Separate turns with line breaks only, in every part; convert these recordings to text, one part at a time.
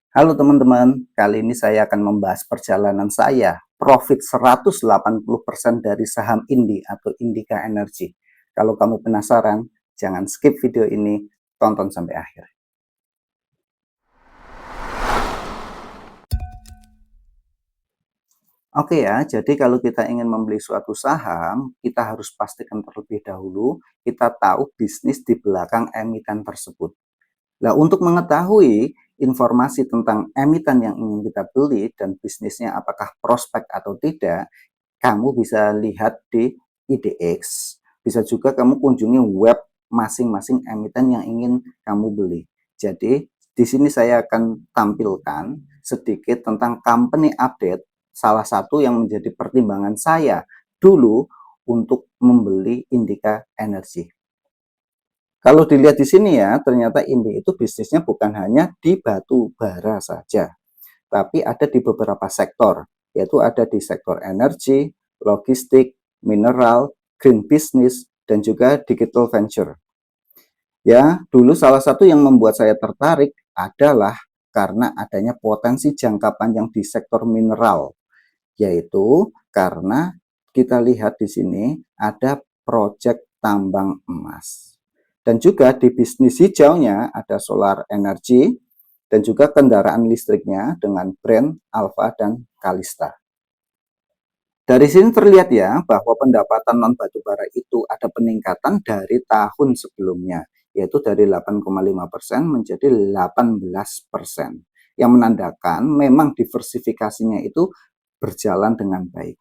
Halo teman-teman, kali ini saya akan membahas perjalanan saya profit 180% dari saham Indi atau Indika Energy. Kalau kamu penasaran, jangan skip video ini, tonton sampai akhir. Oke ya, jadi kalau kita ingin membeli suatu saham, kita harus pastikan terlebih dahulu kita tahu bisnis di belakang emiten tersebut. Nah, untuk mengetahui informasi tentang emiten yang ingin kita beli dan bisnisnya apakah prospek atau tidak, kamu bisa lihat di IDX. Bisa juga kamu kunjungi web masing-masing emiten yang ingin kamu beli. Jadi, di sini saya akan tampilkan sedikit tentang company update, salah satu yang menjadi pertimbangan saya dulu untuk membeli Indika Energy. Kalau dilihat di sini ya, ternyata Indi itu bisnisnya bukan hanya di batu bara saja, tapi ada di beberapa sektor, yaitu ada di sektor energi, logistik, mineral, green business, dan juga digital venture. Ya, dulu salah satu yang membuat saya tertarik adalah karena adanya potensi jangka panjang di sektor mineral, yaitu karena kita lihat di sini ada proyek tambang emas. Dan juga di bisnis hijaunya ada solar energy dan juga kendaraan listriknya dengan brand Alfa dan Kalista. Dari sini terlihat ya bahwa pendapatan non batubara itu ada peningkatan dari tahun sebelumnya, yaitu dari 8,5% menjadi 18%, yang menandakan memang diversifikasinya itu berjalan dengan baik.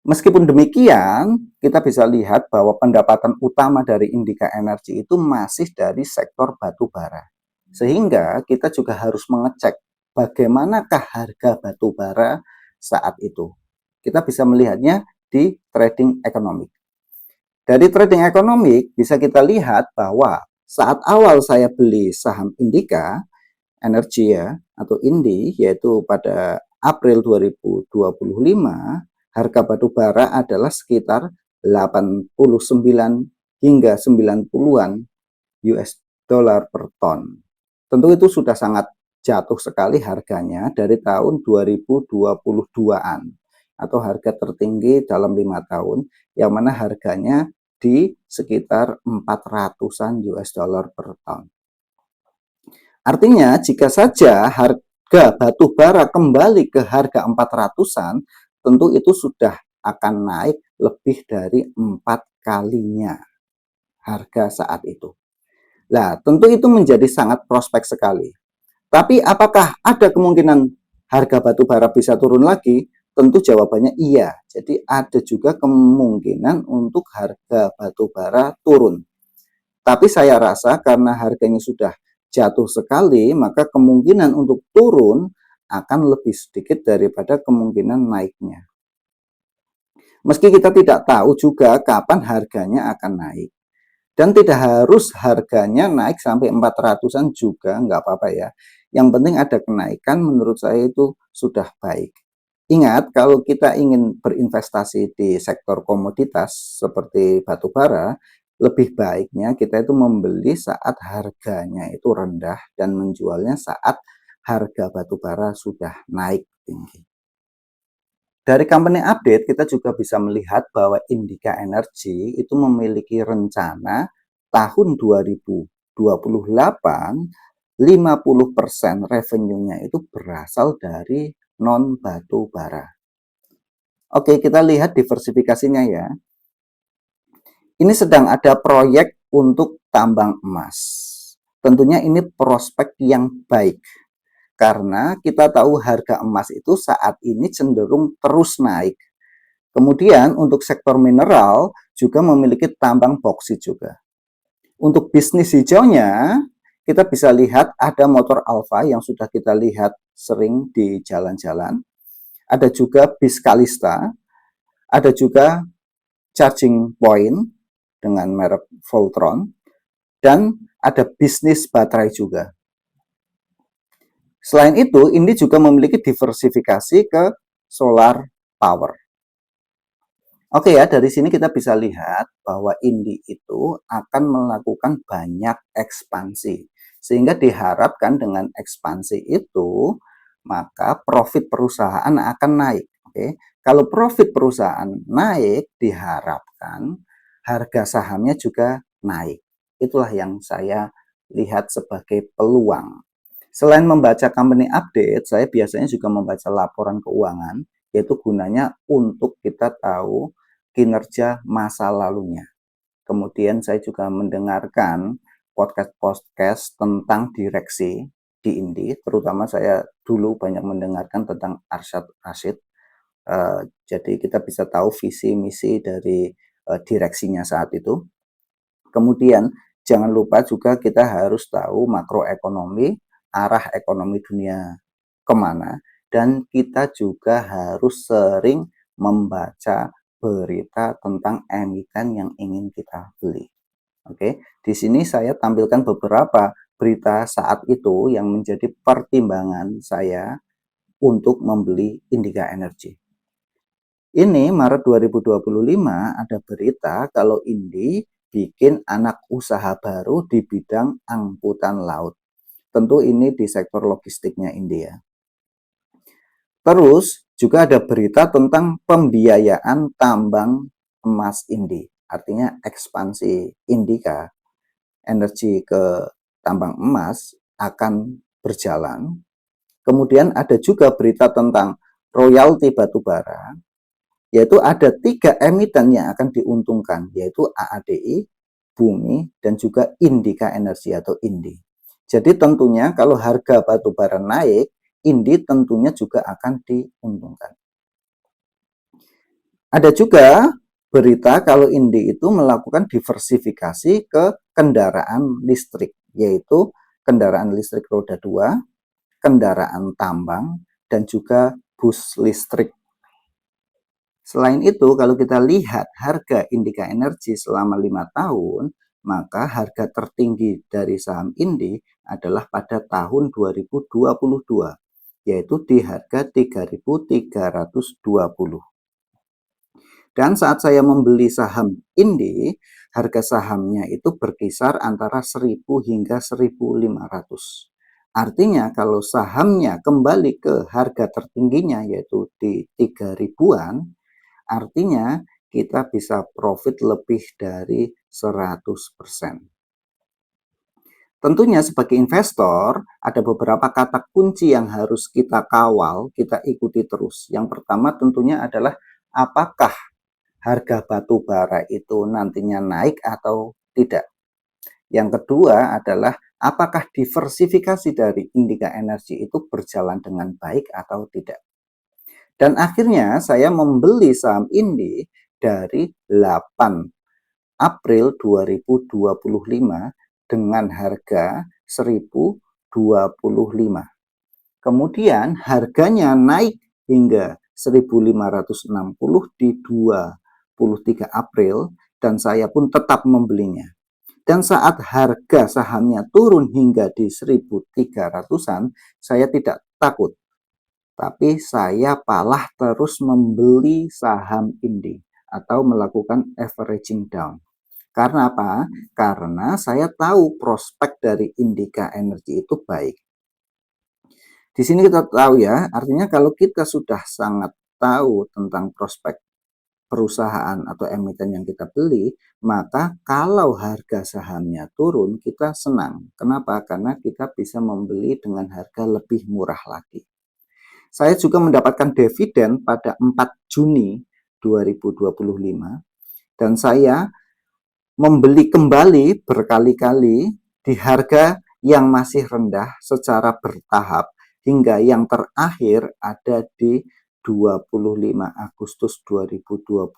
Meskipun demikian, kita bisa lihat bahwa pendapatan utama dari Indika Energy itu masih dari sektor batu bara. Sehingga kita juga harus mengecek bagaimanakah harga batu bara saat itu. Kita bisa melihatnya di trading ekonomi. Dari trading ekonomi bisa kita lihat bahwa saat awal saya beli saham Indika Energy ya atau Indi, yaitu pada April 2025, harga batu bara adalah sekitar 89 hingga 90-an US dollar per ton. Tentu itu sudah sangat jatuh sekali harganya dari tahun 2022-an atau harga tertinggi dalam 5 tahun, yang mana harganya di sekitar 400-an US dollar per ton. Artinya, jika saja harga batu bara kembali ke harga 400-an, tentu itu sudah akan naik lebih dari 4 kalinya harga saat itu. Nah, tentu itu menjadi sangat prospek sekali. Tapi apakah ada kemungkinan harga batu bara bisa turun lagi? Tentu jawabannya iya. Jadi ada juga kemungkinan untuk harga batu bara turun. Tapi saya rasa karena harganya sudah jatuh sekali, maka kemungkinan untuk turun akan lebih sedikit daripada kemungkinan naiknya. Meski kita tidak tahu juga kapan harganya akan naik. Dan tidak harus harganya naik sampai 400-an juga, nggak apa-apa ya. Yang penting ada kenaikan, menurut saya itu sudah baik. Ingat, kalau kita ingin berinvestasi di sektor komoditas seperti batu bara, lebih baiknya kita itu membeli saat harganya itu rendah dan menjualnya saat harga batu bara sudah naik tinggi. Dari company update, kita juga bisa melihat bahwa Indika Energy itu memiliki rencana tahun 2028, 50% revenue-nya itu berasal dari non batu bara. Oke, kita lihat diversifikasinya ya. Ini sedang ada proyek untuk tambang emas. Tentunya ini prospek yang baik. Karena kita tahu harga emas itu saat ini cenderung terus naik. Kemudian untuk sektor mineral juga memiliki tambang boksit juga. Untuk bisnis hijaunya, kita bisa lihat ada motor Alfa yang sudah kita lihat sering di jalan-jalan. Ada juga bis Kalista, ada juga charging point dengan merek Voltron, dan ada bisnis baterai juga. Selain itu, ini juga memiliki diversifikasi ke solar power. Oke ya, dari sini kita bisa lihat bahwa Indi itu akan melakukan banyak ekspansi. Sehingga diharapkan dengan ekspansi itu, maka profit perusahaan akan naik. Oke. Kalau profit perusahaan naik, diharapkan harga sahamnya juga naik. Itulah yang saya lihat sebagai peluang. Selain membaca company update, saya biasanya juga membaca laporan keuangan, yaitu gunanya untuk kita tahu kinerja masa lalunya. Kemudian saya juga mendengarkan podcast-podcast tentang direksi di Indi, terutama saya dulu banyak mendengarkan tentang Arsyad Rashid. Jadi kita bisa tahu visi misi dari direksinya saat itu. Kemudian jangan lupa juga kita harus tahu makroekonomi, arah ekonomi dunia kemana, dan kita juga harus sering membaca berita tentang emiten yang ingin kita beli. Oke, di sini saya tampilkan beberapa berita saat itu yang menjadi pertimbangan saya untuk membeli Indica Energy. Ini Maret 2025 ada berita kalau Indi bikin anak usaha baru di bidang angkutan laut. Tentu ini di sektor logistiknya India. Terus juga ada berita tentang pembiayaan tambang emas Indi. Artinya ekspansi Indica Energy ke tambang emas akan berjalan. Kemudian ada juga berita tentang royalti batubara, yaitu ada 3 emiten yang akan diuntungkan, yaitu AADI, Bumi, dan juga Indica Energy atau Indi. Jadi tentunya kalau harga batubara naik, Indi tentunya juga akan diuntungkan. Ada juga berita kalau Indi itu melakukan diversifikasi ke kendaraan listrik, yaitu kendaraan listrik roda 2, kendaraan tambang, dan juga bus listrik. Selain itu, kalau kita lihat harga Indica Energy selama 5 tahun, maka harga tertinggi dari saham Indi adalah pada tahun 2022, yaitu di harga 3.320. Dan saat saya membeli saham Indi, harga sahamnya itu berkisar antara 1.000 hingga 1.500. Artinya kalau sahamnya kembali ke harga tertingginya yaitu di 3.000-an, artinya kita bisa profit lebih dari 100%. Tentunya sebagai investor, ada beberapa kata kunci yang harus kita kawal, kita ikuti terus. Yang pertama tentunya adalah apakah harga batu bara itu nantinya naik atau tidak. Yang kedua adalah apakah diversifikasi dari Indica Energy itu berjalan dengan baik atau tidak. Dan akhirnya saya membeli saham Indi dari 8 April 2025 dengan harga 1.025. Kemudian harganya naik hingga 1.560 di 23 April dan saya pun tetap membelinya. Dan saat harga sahamnya turun hingga di 1.300-an, saya tidak takut. Tapi saya malah terus membeli saham Indi atau melakukan averaging down. Karena apa? Karena saya tahu prospek dari Indica Energy itu baik. Di sini kita tahu ya, artinya kalau kita sudah sangat tahu tentang prospek perusahaan atau emiten yang kita beli, maka kalau harga sahamnya turun, kita senang. Kenapa? Karena kita bisa membeli dengan harga lebih murah lagi. Saya juga mendapatkan dividen pada 4 Juni 2025 dan saya membeli kembali berkali-kali di harga yang masih rendah secara bertahap hingga yang terakhir ada di 25 Agustus 2025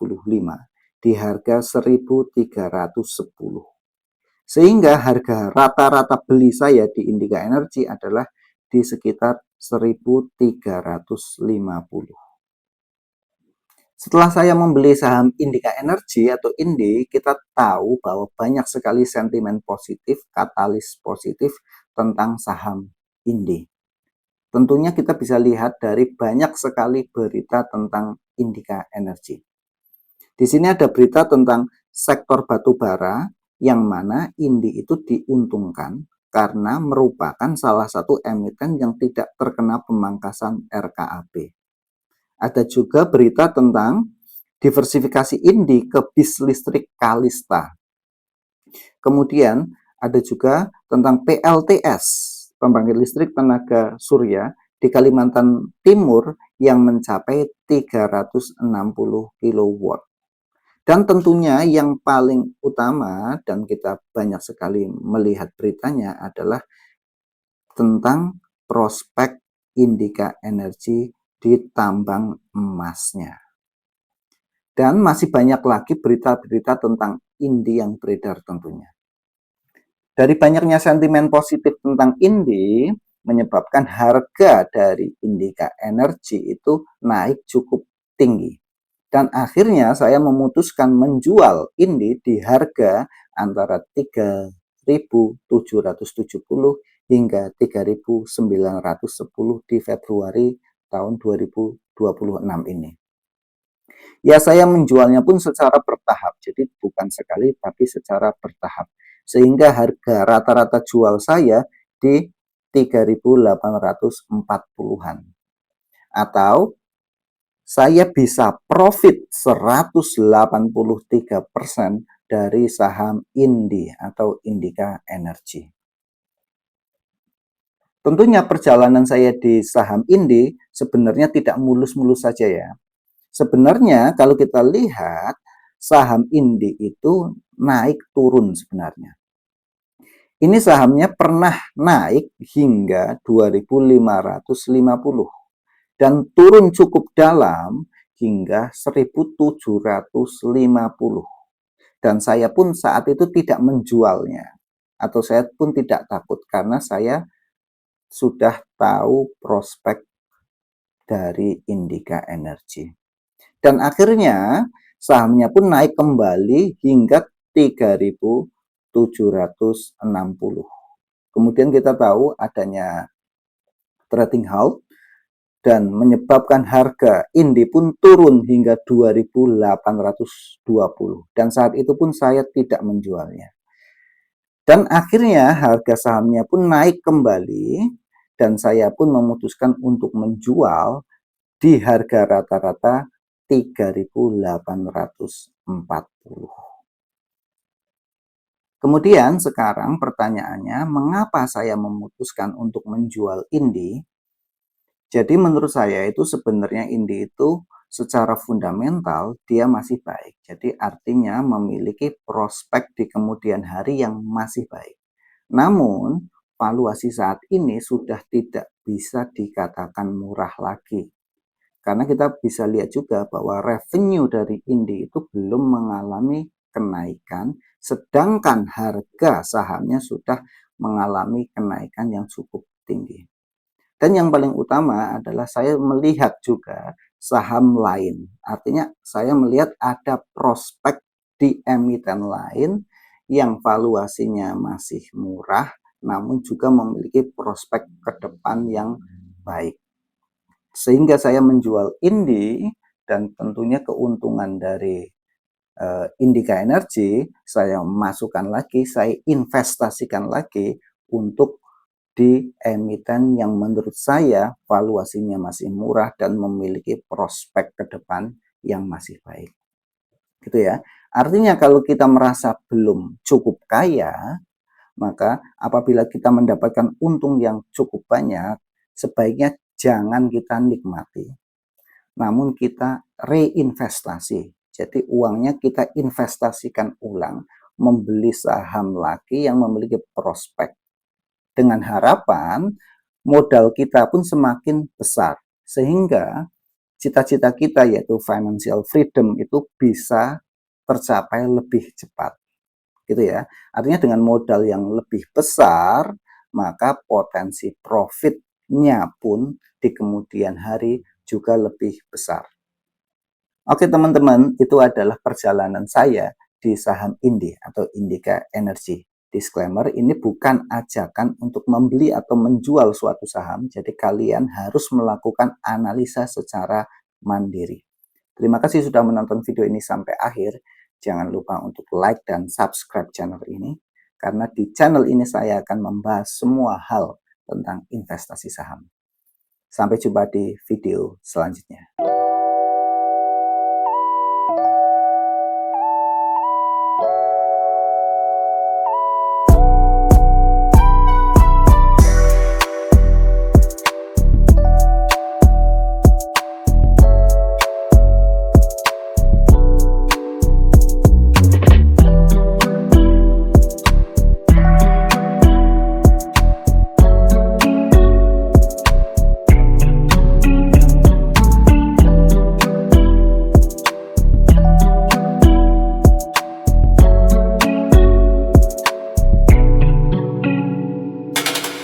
di harga 1.310. Sehingga harga rata-rata beli saya di Indica Energy adalah di sekitar 1.350. Setelah saya membeli saham Indica Energy atau Indi, kita tahu bahwa banyak sekali sentimen positif, katalis positif tentang saham Indi. Tentunya kita bisa lihat dari banyak sekali berita tentang Indica Energy. Di sini ada berita tentang sektor batubara yang mana Indi itu diuntungkan karena merupakan salah satu emiten yang tidak terkena pemangkasan RKAP. Ada juga berita tentang diversifikasi INDI ke bis listrik Kalista. Kemudian ada juga tentang PLTS, pembangkit listrik tenaga surya di Kalimantan Timur yang mencapai 360 kW. Dan tentunya yang paling utama dan kita banyak sekali melihat beritanya adalah tentang prospek Indica Energy di tambang emasnya. Dan masih banyak lagi berita-berita tentang INDI yang beredar tentunya. Dari banyaknya sentimen positif tentang INDI, menyebabkan harga dari Indica Energy itu naik cukup tinggi. Dan akhirnya saya memutuskan menjual INDI di harga antara 3.770 hingga 3.910 di Februari tahun 2026 ini. Ya, saya menjualnya pun secara bertahap, jadi bukan sekali tapi secara bertahap. Sehingga harga rata-rata jual saya di 3.840-an. Atau saya bisa profit 183% dari saham INDI atau Indica Energy. Tentunya perjalanan saya di saham INDI sebenarnya tidak mulus-mulus saja ya. Sebenarnya kalau kita lihat saham INDI itu naik turun sebenarnya. Ini sahamnya pernah naik hingga 2.550 dan turun cukup dalam hingga 1.750. Dan saya pun saat itu tidak menjualnya atau saya pun tidak takut karena saya sudah tahu prospek dari Indica Energy. Dan akhirnya sahamnya pun naik kembali hingga 3.760. Kemudian kita tahu adanya trading halt dan menyebabkan harga INDI pun turun hingga 2.820. Dan saat itu pun saya tidak menjualnya. Dan akhirnya harga sahamnya pun naik kembali dan saya pun memutuskan untuk menjual di harga rata-rata 3.840. Kemudian sekarang pertanyaannya, mengapa saya memutuskan untuk menjual INDI? Jadi menurut saya itu sebenarnya INDI itu secara fundamental dia masih baik. Jadi artinya memiliki prospek di kemudian hari yang masih baik. Namun valuasi saat ini sudah tidak bisa dikatakan murah lagi. Karena kita bisa lihat juga bahwa revenue dari INDI itu belum mengalami kenaikan, sedangkan harga sahamnya sudah mengalami kenaikan yang cukup tinggi. Dan yang paling utama adalah saya melihat juga saham lain. Artinya saya melihat ada prospek di emiten lain yang valuasinya masih murah, namun juga memiliki prospek ke depan yang baik. Sehingga saya menjual INDI dan tentunya keuntungan dari Indica Energy saya masukkan lagi, saya investasikan lagi untuk di emiten yang menurut saya valuasinya masih murah dan memiliki prospek ke depan yang masih baik. Gitu ya. Artinya kalau kita merasa belum cukup kaya, maka apabila kita mendapatkan untung yang cukup banyak, sebaiknya jangan kita nikmati, namun kita reinvestasi. Jadi uangnya kita investasikan ulang, membeli saham lagi yang memiliki prospek. Dengan harapan modal kita pun semakin besar, sehingga cita-cita kita yaitu financial freedom itu bisa tercapai lebih cepat. Gitu ya. Artinya dengan modal yang lebih besar, maka potensi profitnya pun di kemudian hari juga lebih besar. Oke teman-teman, itu adalah perjalanan saya di saham INDI atau Indica Energy. Disclaimer, ini bukan ajakan untuk membeli atau menjual suatu saham, jadi kalian harus melakukan analisa secara mandiri. Terima kasih sudah menonton video ini sampai akhir. Jangan lupa untuk like dan subscribe channel ini. karena di channel ini saya akan membahas semua hal tentang investasi saham. Sampai jumpa di video selanjutnya.